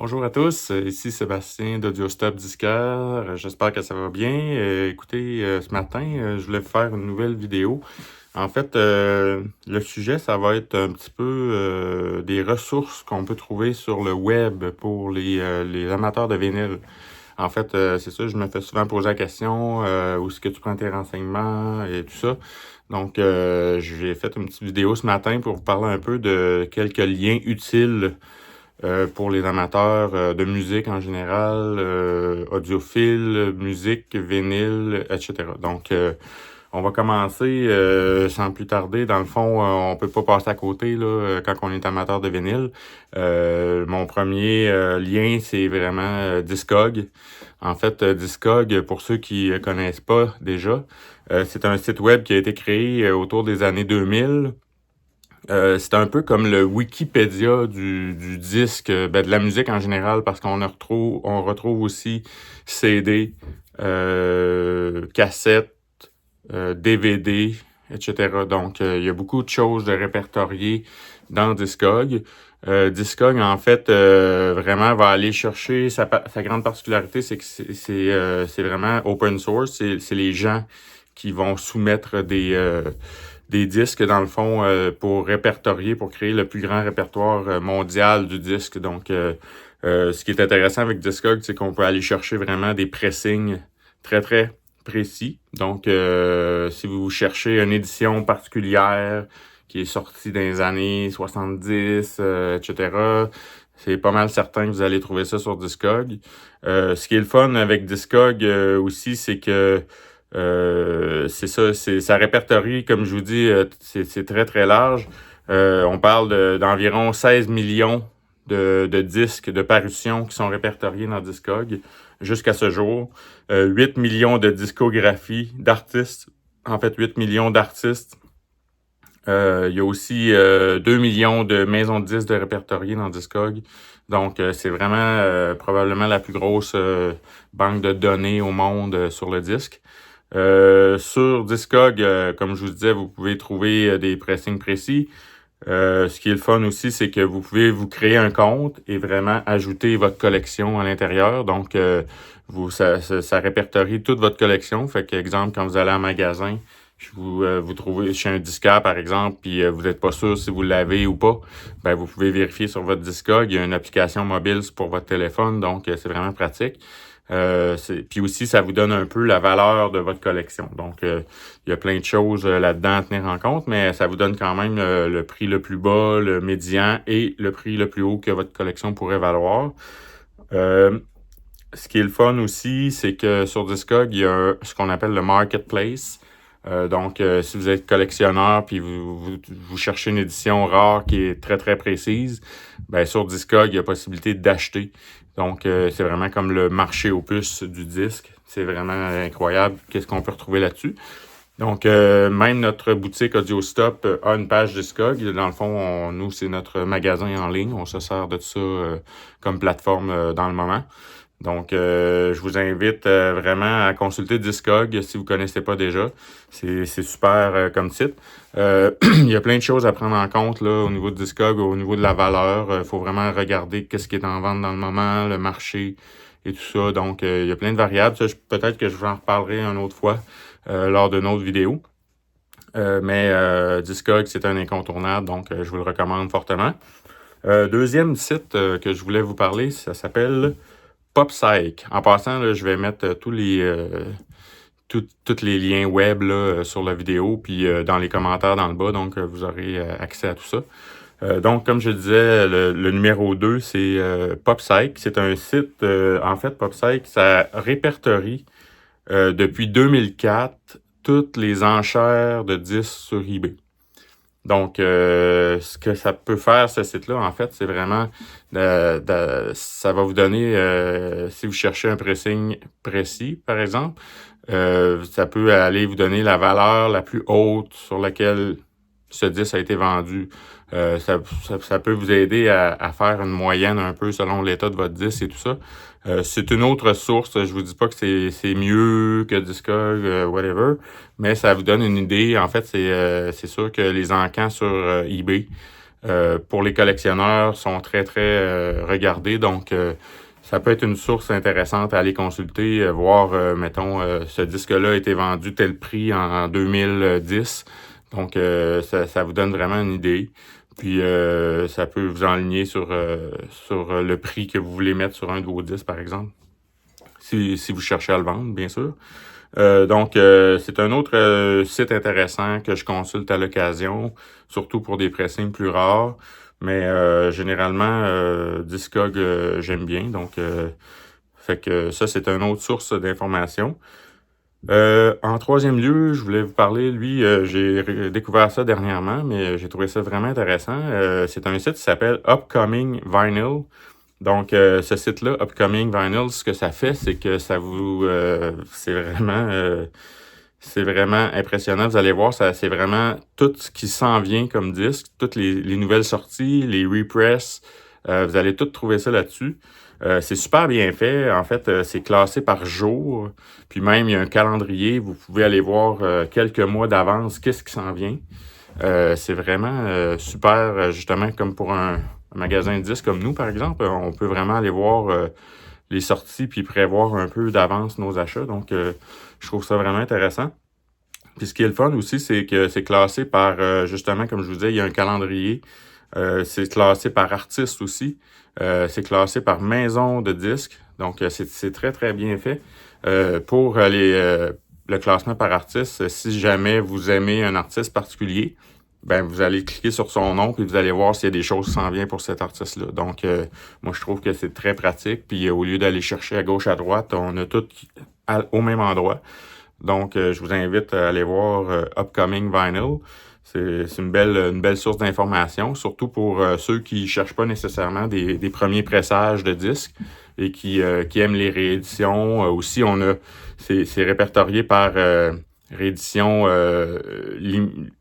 Bonjour à tous, ici Sébastien d'AudioStop Disquaire. J'espère que ça va bien. Écoutez, ce matin, je voulais vous faire une nouvelle vidéo. En fait, le sujet, ça va être un petit peu des ressources qu'on peut trouver sur le web pour les amateurs de vinyle. En fait, c'est ça, je me fais souvent poser la question, où est-ce que tu prends tes renseignements et tout ça. Donc, j'ai fait une petite vidéo ce matin pour vous parler un peu de quelques liens utiles pour les amateurs de musique en général, audiophile, musique, vinyle, etc. Donc, on va commencer sans plus tarder. Dans le fond, on peut pas passer à côté là, quand on est amateur de vinyle. Mon premier lien, c'est vraiment Discog. En fait, Discog, pour ceux qui connaissent pas déjà, c'est un site web qui a été créé autour des années 2000. C'est un peu comme le Wikipédia du disque, de la musique en général, parce on retrouve aussi CD, cassettes, DVD, etc. Donc, il y a beaucoup de choses de répertoriées dans Discog. Discog, en fait, vraiment va aller chercher sa grande particularité, c'est que c'est vraiment open source. C'est les gens qui vont soumettre des disques, dans le fond, pour répertorier, pour créer le plus grand répertoire mondial du disque. Donc, ce qui est intéressant avec Discog, c'est qu'on peut aller chercher vraiment des pressings très, très précis. Donc, si vous cherchez une édition particulière qui est sortie dans les années 70, etc., c'est pas mal certain que vous allez trouver ça sur Discog. Ce qui est le fun avec Discog aussi, c'est que c'est ça, ça répertorie, comme je vous dis, c'est très très large. On parle d'environ 16 millions de disques de parution qui sont répertoriés dans Discog jusqu'à ce jour. 8 millions de discographies d'artistes, en fait 8 millions d'artistes. Il y a aussi 2 millions de maisons de disques de répertoriés dans Discog. Donc, c'est vraiment probablement la plus grosse banque de données au monde sur le disque. Sur Discog, comme je vous disais, vous pouvez trouver des pressings précis. Ce qui est le fun aussi, c'est que vous pouvez vous créer un compte et vraiment ajouter votre collection à l'intérieur. Donc, ça répertorie toute votre collection. Fait qu'exemple, quand vous allez en magasin, vous trouvez chez un disquaire, par exemple, puis vous n'êtes pas sûr si vous l'avez ou pas, ben vous pouvez vérifier sur votre Discog. Il y a une application mobile pour votre téléphone, donc c'est vraiment pratique. Puis aussi, ça vous donne un peu la valeur de votre collection. Donc, il y a plein de choses là-dedans à tenir en compte, mais ça vous donne quand même le prix le plus bas, le médian et le prix le plus haut que votre collection pourrait valoir. Ce qui est le fun aussi, c'est que sur Discog, il y a ce qu'on appelle le marketplace. Donc, si vous êtes collectionneur puis vous cherchez une édition rare qui est très, très précise, ben sur Discog, il y a possibilité d'acheter. Donc, c'est vraiment comme le marché aux puces du disque. C'est vraiment incroyable qu'est-ce qu'on peut retrouver là-dessus. Donc, même notre boutique AudioStop a une page Discog. Dans le fond, nous, c'est notre magasin en ligne. On se sert de ça comme plateforme dans le moment. Donc, je vous invite vraiment à consulter Discog si vous connaissez pas déjà. C'est super comme site. Il y a plein de choses à prendre en compte là, au niveau de Discog, au niveau de la valeur. Il faut vraiment regarder qu'est-ce qui est en vente dans le moment, le marché et tout ça. Donc, il y a plein de variables. Ça, peut-être que je vous en reparlerai une autre fois lors d'une autre vidéo. Mais Discog, c'est un incontournable, donc je vous le recommande fortement. Deuxième site que je voulais vous parler, ça s'appelle PopPsych. En passant, là, je vais mettre tous les liens web là, sur la vidéo, puis dans les commentaires dans le bas, donc vous aurez accès à tout ça. Donc, comme je disais, le numéro 2, c'est PopPsych. C'est un site, en fait, PopPsych, ça répertorie depuis 2004 toutes les enchères de disques sur eBay. Donc, ce que ça peut faire, ce site-là, en fait, c'est vraiment, ça va vous donner, si vous cherchez un pressing précis, par exemple, ça peut aller vous donner la valeur la plus haute sur laquelle ce disque a été vendu. Ça peut vous aider à faire une moyenne un peu selon l'état de votre disque et tout ça. C'est une autre source. Je vous dis pas que c'est mieux que Discog, whatever, mais ça vous donne une idée. En fait, c'est sûr que les encans sur eBay, pour les collectionneurs, sont très, très regardés. Donc, ça peut être une source intéressante à aller consulter, voir, mettons, ce disque-là a été vendu tel prix en 2010. Donc, ça vous donne vraiment une idée. Puis, ça peut vous enligner sur le prix que vous voulez mettre sur un de vos disques, par exemple, si vous cherchez à le vendre, bien sûr. Donc, c'est un autre site intéressant que je consulte à l'occasion, surtout pour des pressings plus rares. Mais généralement, Discog, j'aime bien. Donc, fait que ça, c'est une autre source d'information. En troisième lieu, je voulais vous parler, lui, j'ai découvert ça dernièrement, mais j'ai trouvé ça vraiment intéressant. C'est un site qui s'appelle Upcoming Vinyl. Donc, ce site-là, Upcoming Vinyl, ce que ça fait, c'est que ça vous... c'est vraiment impressionnant. Vous allez voir, c'est vraiment tout ce qui s'en vient comme disque, toutes les nouvelles sorties, les repress. Vous allez tout trouver ça là-dessus. C'est super bien fait. En fait, c'est classé par jour. Puis même, il y a un calendrier. Vous pouvez aller voir quelques mois d'avance qu'est-ce qui s'en vient. C'est vraiment super, justement, comme pour un magasin de disques comme nous, par exemple. On peut vraiment aller voir les sorties puis prévoir un peu d'avance nos achats. Donc, je trouve ça vraiment intéressant. Puis ce qui est le fun aussi, c'est que c'est classé par, justement, comme je vous disais, il y a un calendrier. C'est classé par artiste aussi. C'est classé par maison de disques. Donc, c'est très, très bien fait. Pour le classement par artiste, si jamais vous aimez un artiste particulier, ben vous allez cliquer sur son nom puis vous allez voir s'il y a des choses qui s'en viennent pour cet artiste-là. Donc, moi, je trouve que c'est très pratique. Puis, au lieu d'aller chercher à gauche, à droite, on a tout au même endroit. Donc, je vous invite à aller voir Upcoming Vinyl. C'est une belle source d'information, surtout pour ceux qui cherchent pas nécessairement des premiers pressages de disques et qui aiment les rééditions. Aussi, c'est répertorié par réédition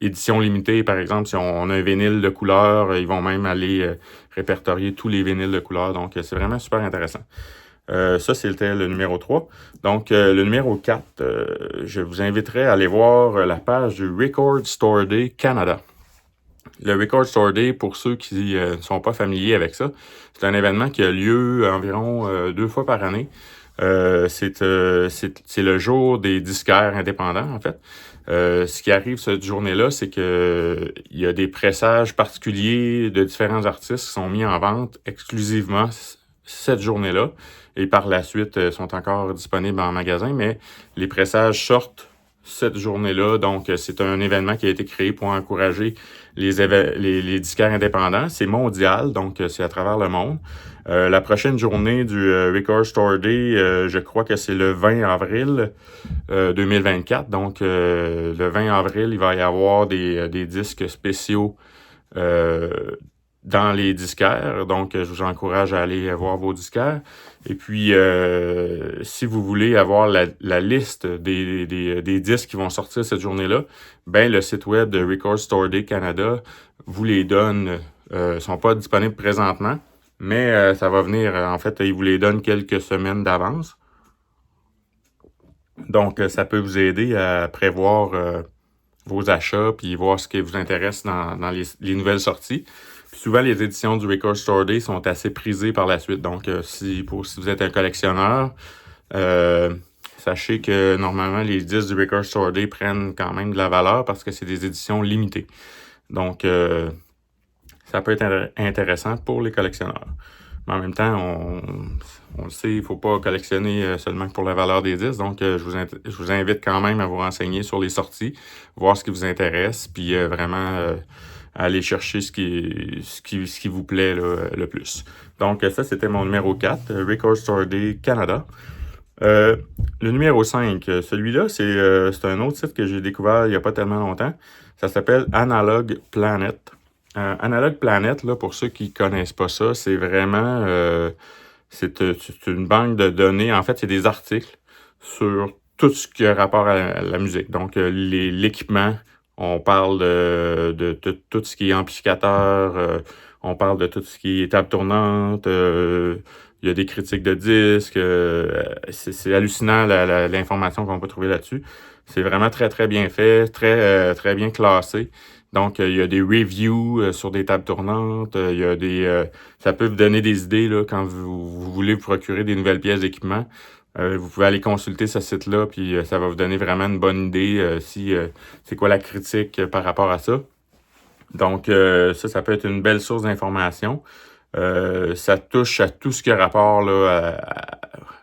édition limitée. Par exemple, si on a un vinyle de couleur, ils vont même aller répertorier tous les vinyles de couleur. Donc, c'est vraiment super intéressant. Ça, c'était le numéro 3. Donc, le numéro 4, je vous inviterai à aller voir la page du Record Store Day Canada. Le Record Store Day, pour ceux qui ne sont pas familiers avec ça, c'est un événement qui a lieu environ 2 fois par année. C'est le jour des disquaires indépendants, en fait. Ce qui arrive cette journée-là, c'est que il y a des pressages particuliers de différents artistes qui sont mis en vente exclusivement cette journée-là. Et par la suite, sont encore disponibles en magasin, mais les pressages sortent cette journée-là. Donc, c'est un événement qui a été créé pour encourager les disquaires indépendants. C'est mondial, donc c'est à travers le monde. La prochaine journée du Record Store Day, je crois que c'est le 20 avril 2024. Donc, le 20 avril, il va y avoir des disques spéciaux dans les disquaires. Donc, je vous encourage à aller voir vos disquaires. Et puis, si vous voulez avoir la liste des disques qui vont sortir cette journée-là, ben le site web de Record Store Day Canada vous les donne. Sont pas disponibles présentement, mais ça va venir. En fait, il vous les donne quelques semaines d'avance. Donc, ça peut vous aider à prévoir vos achats puis voir ce qui vous intéresse dans les nouvelles sorties. Puis souvent, les éditions du Record Store Day sont assez prisées par la suite. Donc, si vous êtes un collectionneur, sachez que normalement, les disques du Record Store Day prennent quand même de la valeur parce que c'est des éditions limitées. Donc, ça peut être intéressant pour les collectionneurs. Mais en même temps, on le sait, il ne faut pas collectionner seulement pour la valeur des disques. Donc, je vous invite quand même à vous renseigner sur les sorties, voir ce qui vous intéresse, puis vraiment aller chercher ce qui vous plaît là, le plus. Donc, ça, c'était mon numéro 4, Record Store Day Canada. Le numéro 5, celui-là, c'est un autre site que j'ai découvert il n'y a pas tellement longtemps. Ça s'appelle Analog Planet. Analog Planet, là, pour ceux qui connaissent pas ça, c'est vraiment c'est une banque de données. En fait, c'est des articles sur tout ce qui a rapport à la musique. Donc, l'équipement, on parle de tout ce qui est amplificateur, on parle de tout ce qui est table tournante, il y a des critiques de disques, c'est hallucinant l'information qu'on peut trouver là-dessus. C'est vraiment très, très bien fait, très bien classé. Donc, il y a des reviews sur des tables tournantes. Il y a ça peut vous donner des idées là, quand vous voulez vous procurer des nouvelles pièces d'équipement. Vous pouvez aller consulter ce site-là, puis ça va vous donner vraiment une bonne idée si c'est quoi la critique par rapport à ça. Donc, ça peut être une belle source d'information. Ça touche à tout ce qui a rapport là,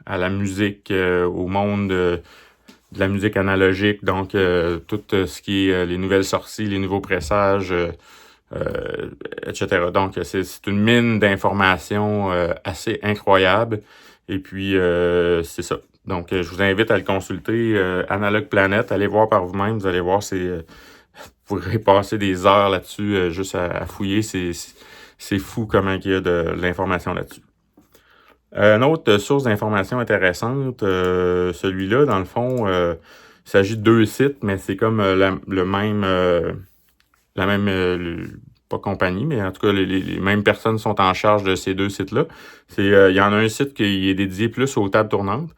à la musique, au monde de la musique analogique, donc tout ce qui est les nouvelles sorties, les nouveaux pressages, etc. Donc, c'est une mine d'informations assez incroyable. Et puis, c'est ça. Donc, je vous invite à le consulter, Analog Planet. Allez voir par vous-même. Vous allez voir, vous pourrez passer des heures là-dessus juste à fouiller. C'est fou comment il y a de l'information là-dessus. Une autre source d'information intéressante, celui-là, dans le fond, il s'agit de 2 sites, mais c'est comme la même pas compagnie, mais en tout cas, les mêmes personnes sont en charge de ces 2 sites-là. Il y en a un site qui est dédié plus aux tables tournantes,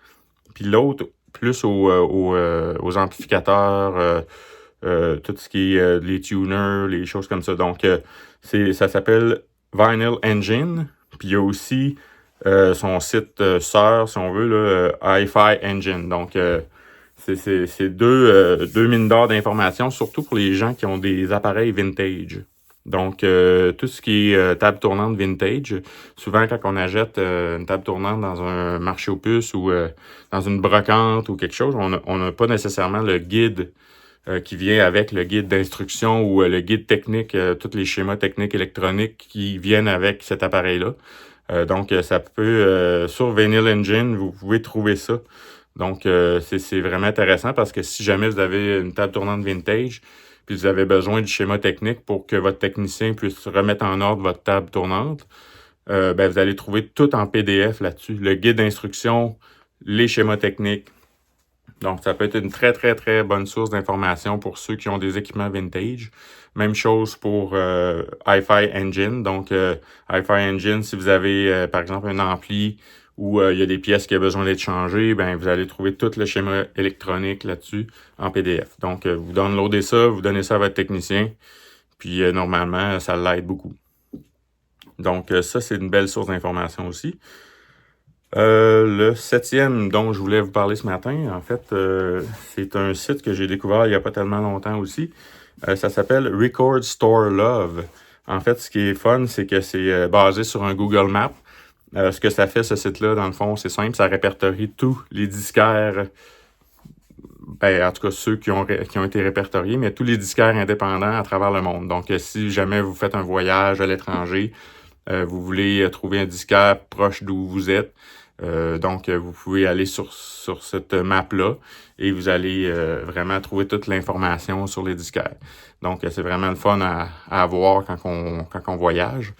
puis l'autre plus aux amplificateurs, tout ce qui est les tuners, les choses comme ça. Donc, ça s'appelle Vinyl Engine, puis il y a aussi son site sœur, si on veut, là, Hi-Fi Engine. Donc, c'est deux mines d'or d'informations, surtout pour les gens qui ont des appareils vintage. Donc, tout ce qui est table tournante vintage, souvent quand on achète une table tournante dans un marché aux puces ou dans une brocante ou quelque chose, on n'a pas nécessairement le guide qui vient avec le guide d'instruction ou le guide technique, tous les schémas techniques électroniques qui viennent avec cet appareil-là. Donc, ça peut, sur Vinyl Engine, vous pouvez trouver ça. Donc, c'est vraiment intéressant parce que si jamais vous avez une table tournante vintage, puis vous avez besoin du schéma technique pour que votre technicien puisse remettre en ordre votre table tournante, vous allez trouver tout en PDF là-dessus. Le guide d'instruction, les schémas techniques. Donc, ça peut être une très, très, très bonne source d'information pour ceux qui ont des équipements vintage. Même chose pour Hi-Fi Engine. Donc, Hi-Fi Engine, si vous avez, par exemple, un ampli où il y a des pièces qui ont besoin d'être changées, vous allez trouver tout le schéma électronique là-dessus en PDF. Donc, vous downloadez ça, vous donnez ça à votre technicien, puis normalement, ça l'aide beaucoup. Donc, ça, c'est une belle source d'information aussi. Le 7e dont je voulais vous parler ce matin, en fait, c'est un site que j'ai découvert il n'y a pas tellement longtemps aussi. Ça s'appelle Record Store Love. En fait, ce qui est fun, c'est que c'est basé sur un Google Maps. Ce que ça fait, ce site-là, dans le fond, c'est simple, ça répertorie tous les disquaires, en tout cas ceux qui ont été répertoriés, mais tous les disquaires indépendants à travers le monde. Donc, si jamais vous faites un voyage à l'étranger, vous voulez trouver un disquaire proche d'où vous êtes, donc vous pouvez aller sur cette map-là et vous allez vraiment trouver toute l'information sur les disquaires. Donc, c'est vraiment le fun à avoir quand on voyage.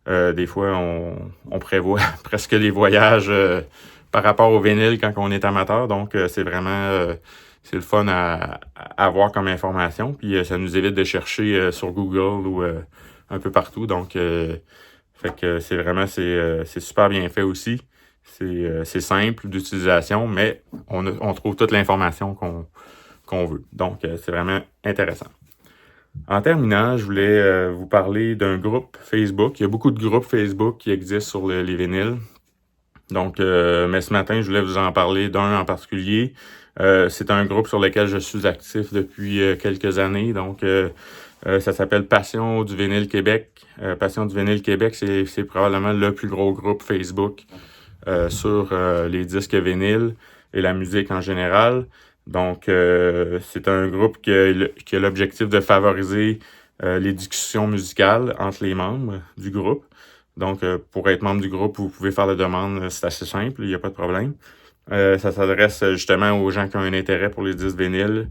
Des fois, on prévoit presque les voyages par rapport au vinyle quand on est amateur. Donc, c'est vraiment c'est le fun à avoir comme information. Puis, ça nous évite de chercher sur Google ou un peu partout. Donc, fait que c'est vraiment, c'est super bien fait aussi. C'est simple d'utilisation, mais on trouve toute l'information qu'on veut. Donc, c'est vraiment intéressant. En terminant, je voulais vous parler d'un groupe Facebook. Il y a beaucoup de groupes Facebook qui existent sur les vinyles. Donc, mais ce matin, je voulais vous en parler d'un en particulier. C'est un groupe sur lequel je suis actif depuis quelques années. Donc, ça s'appelle Passion du vinyle Québec. Passion du vinyle Québec, c'est probablement le plus gros groupe Facebook sur les disques vinyles et la musique en général. Donc, c'est un groupe qui a l'objectif de favoriser les discussions musicales entre les membres du groupe. Donc, pour être membre du groupe, vous pouvez faire la demande, c'est assez simple, il n'y a pas de problème. Ça s'adresse justement aux gens qui ont un intérêt pour les disques vinyles.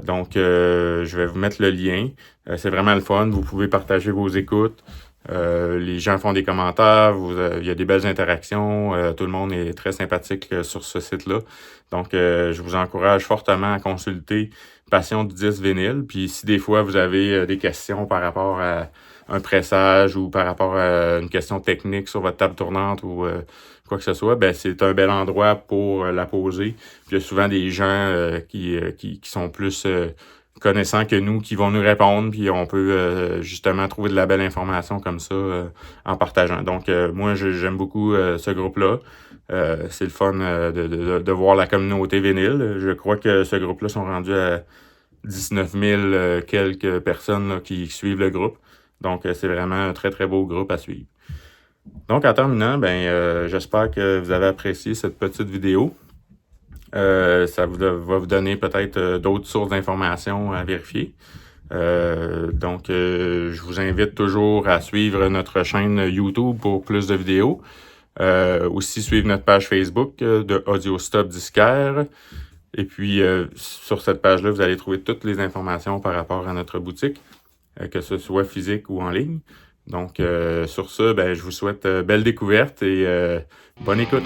Donc, je vais vous mettre le lien. C'est vraiment le fun. Vous pouvez partager vos écoutes. Les gens font des commentaires. Il y a des belles interactions. Tout le monde est très sympathique sur ce site-là. Donc, je vous encourage fortement à consulter Passion du disque vinyle. Puis, si des fois, vous avez des questions par rapport à un pressage ou par rapport à une question technique sur votre table tournante ou quoi que ce soit, c'est un bel endroit pour la poser. Puis il y a souvent des gens qui sont plus connaissants que nous qui vont nous répondre, puis on peut justement trouver de la belle information comme ça en partageant. Donc, moi, j'aime beaucoup ce groupe-là. C'est le fun de voir la communauté vinyle. Je crois que ce groupe-là sont rendus à 19 000 quelques personnes là, qui suivent le groupe. Donc, c'est vraiment un très, très beau groupe à suivre. Donc, en terminant, j'espère que vous avez apprécié cette petite vidéo. Ça va vous donner peut-être d'autres sources d'informations à vérifier. Je vous invite toujours à suivre notre chaîne YouTube pour plus de vidéos. Aussi suivre notre page Facebook de Audio Stop Disquaire. Et puis, sur cette page-là, vous allez trouver toutes les informations par rapport à notre boutique, que ce soit physique ou en ligne. Donc, sur ce, je vous souhaite belle découverte et bonne écoute.